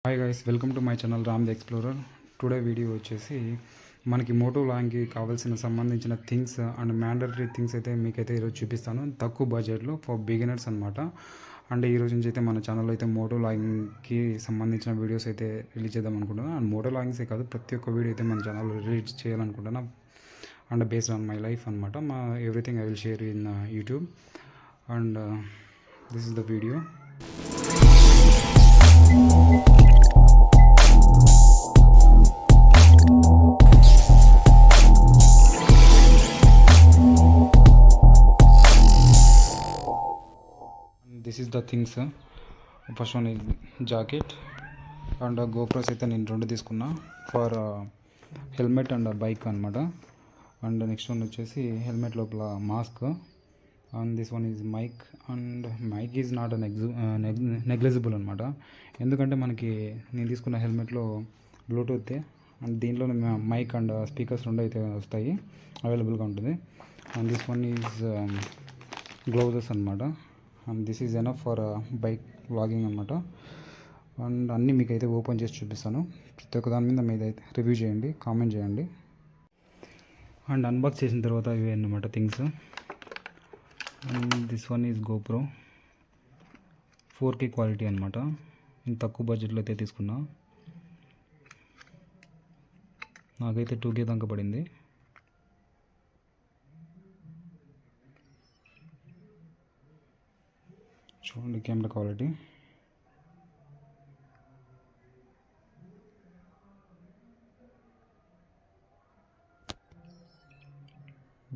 Hi guys, welcome to my channel Ram the explorer. Today video వచ్చేసి మనకి Moto లాంగ్కి కావాల్సిన సంబంధించిన థింగ్స్ అండ్ మ్యాండటరీ థింగ్స్ అయితే మీకైతే ఈరోజు చూపిస్తాను. తక్కువ బడ్జెట్లో ఫర్ బిగినర్స్ అనమాట. అండ్ ఈరోజు నుంచి అయితే మన ఛానల్లో అయితే మోటో లాగింగ్కి సంబంధించిన వీడియోస్ అయితే రిలీజ్ చేద్దాం అనుకుంటున్నాను. అండ్ మోటో లాగింగ్సే కాదు, ప్రతి ఒక్క వీడియో అయితే మన ఛానల్లో రిలీజ్ చేయాలనుకుంటున్నా. And based on my life అనమాట. మా everything I will share in YouTube. And this is the video. This is the things. First one is jacket and GoPros అయితే నేను 2 తీసుకున్నా ఫర్ హెల్మెట్ అండ్ బైక్ అనమాట. And next one వచ్చేసి helmet లోపల mask. And this one is mic. And mic is not negligible అనమాట. ఎందుకంటే మనకి నేను తీసుకున్న హెల్మెట్లో బ్లూటూత్ అండ్ దీంట్లో మైక్ అండ్ స్పీకర్స్ 2 అయితే వస్తాయి, అవైలబుల్గా ఉంటుంది. And this one is gloves అనమాట. And this is enough for bike vlogging అనమాట. అండ్ అన్నీ మీకు అయితే ఓపెన్ చేసి చూపిస్తాను. ప్రతి ఒక్క దాని మీద మీద అయితే రివ్యూ చేయండి, కామెంట్ చేయండి. అండ్ అన్బాక్స్ చేసిన తర్వాత ఇవే అన్నమాట things. And this one is GoPro 4K quality అనమాట. నేను తక్కువ బడ్జెట్లో అయితే తీసుకున్నా. నాకైతే 2K దాకా పడింది. చూడండి కెమెరా క్వాలిటీ.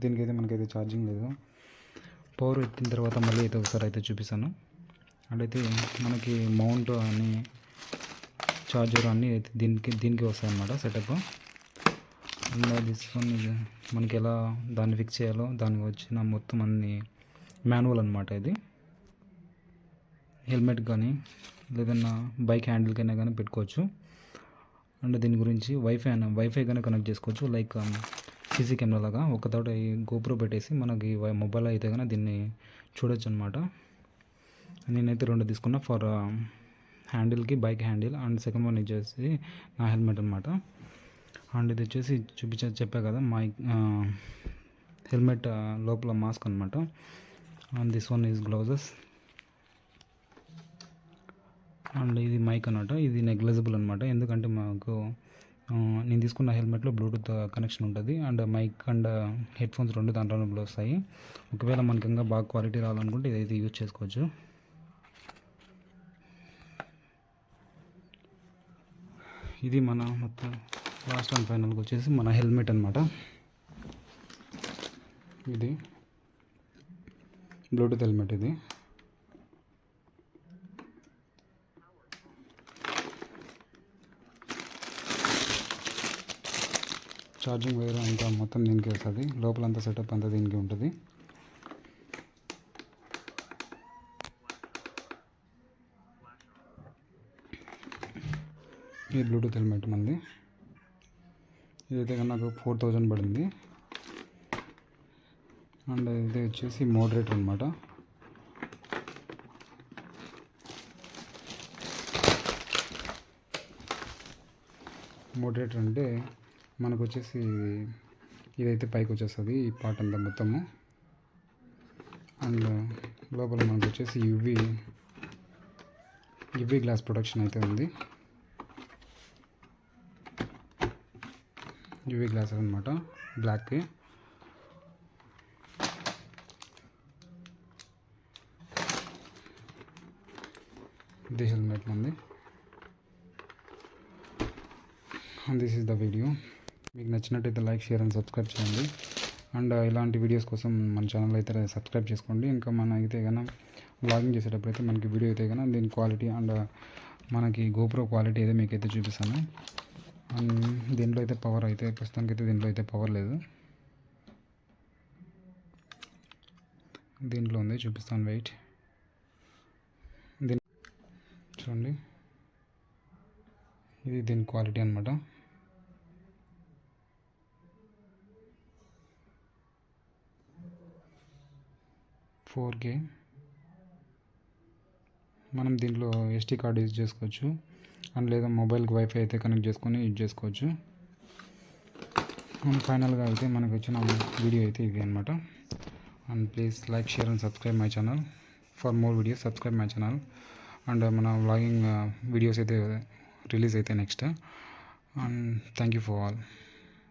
దీనికైతే మనకైతే ఛార్జింగ్ లేదు. పవర్ ఎత్తిన తర్వాత మళ్ళీ అయితే ఒకసారి అయితే చూపిస్తాను. అంటే మనకి మౌంట్ అని ఛార్జర్ అన్నీ అయితే దీనికి వస్తాయి అన్నమాట సెటప్. అండ్ దిస్ వన్ మనకి ఎలా దాన్ని ఫిక్స్ చేయాలో దానికి వచ్చిన మొత్తం అన్ని మాన్యువల్ అనమాట. ఇది హెల్మెట్ కానీ లేదన్నా బైక్ హ్యాండిల్కైనా కానీ పెట్టుకోవచ్చు. అండ్ దీని గురించి వైఫై కానీ కనెక్ట్ చేసుకోవచ్చు. లైక్ సీసీ కెమెరా లాగా ఒకతోట ఈ గోప్రో పెట్టేసి మనకి మొబైల్ అయితే కానీ దీన్ని చూడొచ్చు అనమాట. నేనైతే 2 తీసుకున్నా ఫర్ హ్యాండిల్కి, bike handle. And second one వచ్చేసి నా హెల్మెట్ అనమాట. అండ్ ఇది వచ్చేసి చెప్పా కదా మైక్ హెల్మెట్ లోపల మాస్క్ అనమాట. And this one is gloves. And ఇది మైక్ అనమాట. ఇది నెగ్లిజిబుల్ అనమాట. ఎందుకంటే మాకు నేను తీసుకున్న హెల్మెట్లో బ్లూటూత్ కనెక్షన్ ఉంటుంది. And mic and headphones 2 దాంట్లోనే వస్తాయి. ఒకవేళ మనకి ఇంకా బాగా క్వాలిటీ రావాలనుకుంటే ఇదైతే యూజ్ చేసుకోవచ్చు. ఇది మన మొత్తం లాస్ట్ అండ్ ఫైనల్గా వచ్చేసి మన హెల్మెట్ అనమాట. ఇది బ్లూటూత్ హెల్మెట్. ఇది ఛార్జింగ్ వైర్ అంతా మొత్తం దీనికి వస్తుంది. లోపలంతా సెటప్ అంతా దీనికి ఉంటుంది. ఈ బ్లూటూత్ హెల్మెట్ మంది. ఇదైతే కన్నా నాకు 4000 పడింది. అండ్ ఇది వచ్చేసి మోడరేటర్ అనమాట. మోడరేటర్ అంటే మనకు వచ్చేసి ఇదైతే పైకి వచ్చేస్తుంది ఈ పార్ట్ అంతా మొత్తము. అండ్ లోపల మనకు వచ్చేసి యువి గ్లాస్ ప్రొటెక్షన్ అయితే ఉంది. యువి గ్లాస్ అనమాట, బ్లాక్. ఇది హెల్మెట్ ఉంది. And this is the video. మీకు నచ్చినట్టయితే లైక్, షేర్ అండ్ సబ్స్క్రైబ్ చేయండి. అండ్ ఇలాంటి వీడియోస్ కోసం మన ఛానల్ అయితే సబ్స్క్రైబ్ చేసుకోండి. ఇంకా మన అయితే కన్నా వ్లాగింగ్ చేసేటప్పుడు అయితే మనకి వీడియో అయితే కన్నా దీని క్వాలిటీ అండ్ మనకి గోప్రో క్వాలిటీ అయితే మీకైతే చూపిస్తాను. అండ్ దీంట్లో అయితే పవర్ అయితే ప్రస్తుతానికి అయితే దీంట్లో అయితే పవర్ లేదు. దీంట్లో ఉంది, చూపిస్తాను వెయిట్. చూడండి, ఇది దీని క్వాలిటీ అనమాట. $4K. మనం దీంట్లో SD కార్డ్ యూజ్ చేసుకోవచ్చు. అండ్ లేదా మొబైల్కి వైఫై అయితే కనెక్ట్ చేసుకొని యూజ్ చేసుకోవచ్చు. అండ్ ఫైనల్గా అయితే మనకు వచ్చిన వీడియో అయితే ఇది అనమాట. And please like, share and subscribe my channel. For more videos subscribe my channel. And మన వ్లాగింగ్ వీడియోస్ అయితే రిలీజ్ అయితే next. And thank you for all.